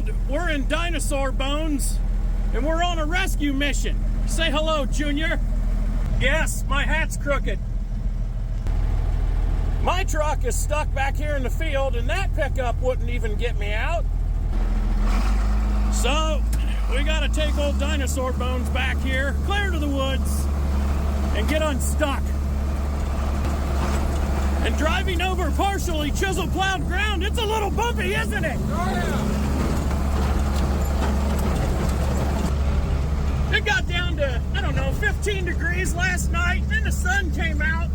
field. We're in Dinosaur Bones, and we're on a rescue mission. Say hello, Junior. Yes, my hat's crooked. My truck is stuck back here in the field, and that pickup wouldn't even get me out. So, we gotta take old Dinosaur Bones back here, clear to the woods, and get unstuck. And driving over partially chisel plowed ground, it's a little bumpy, isn't it? Oh, yeah. It got down to, I don't know, 15 degrees last night. Then the sun came out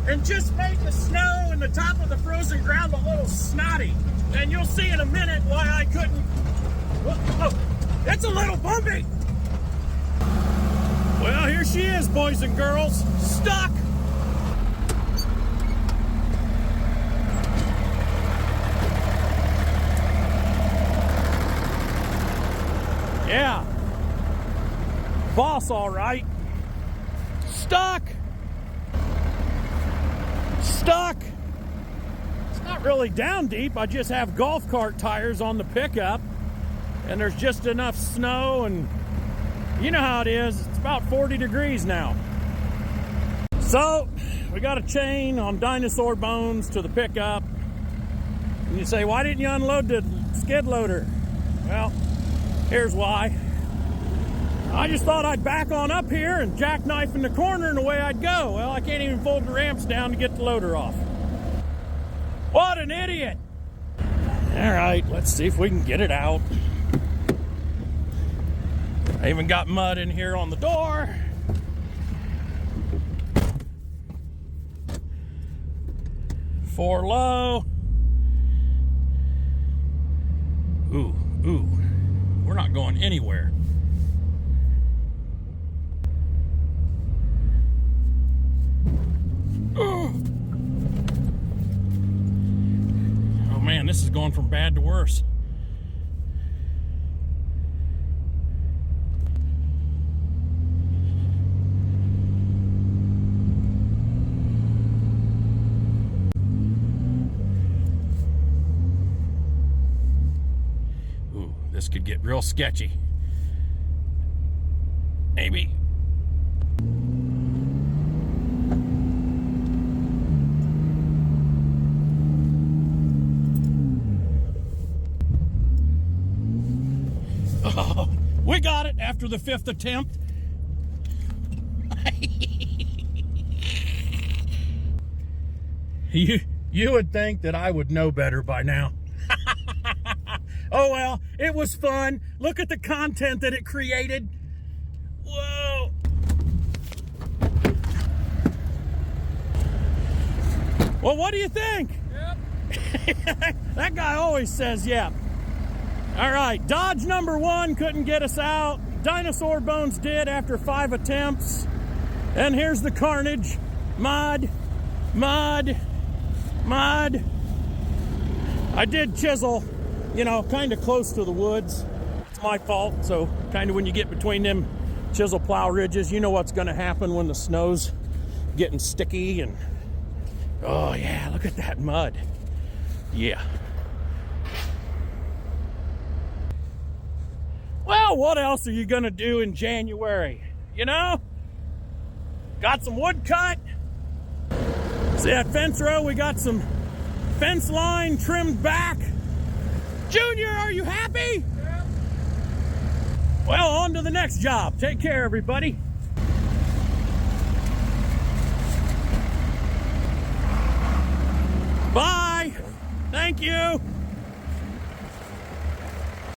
and just made the snow and the top of the frozen ground a little snotty. And you'll see in a minute why I couldn't. Oh, it's a little bumpy. Well, here she is, boys and girls, stuck. Yeah. Boss, all right. Stuck. It's not really down deep. I just have golf cart tires on the pickup, and there's just enough snow, and you know how it is. It's about 40 degrees now. So we got a chain on Dinosaur Bones to the pickup. And you say, why didn't you unload the skid loader? Well, here's why. I just thought I'd back on up here and jackknife in the corner and away I'd go. Well, I can't even fold the ramps down to get the loader off. What an idiot. All right, let's see if we can get it out. I even got mud in here on the door. Four low. Ooh, we're not going anywhere. Oh man, this is going from bad to worse. Ooh, this could get real sketchy. Maybe. Oh, we got it after the 5th attempt. You would think that I would know better by now. Oh well, it was fun. Look at the content that it created. Whoa. Well, what do you think? Yep. That guy always says yep. All right, Dodge number 1 couldn't get us out. Dinosaur Bones did after 5 attempts. And here's the carnage. Mud. I did chisel, you know, kind of close to the woods. It's my fault. So kind of when you get between them chisel plow ridges, you know what's going to happen when the snow's getting sticky. And oh yeah, look at that mud. Yeah. Well, what else are you gonna do in January? You know? Got some wood cut. See that fence row? We got some fence line trimmed back. Junior, are you happy? Yeah. Well, on to the next job. Take care, everybody. Bye. Thank you.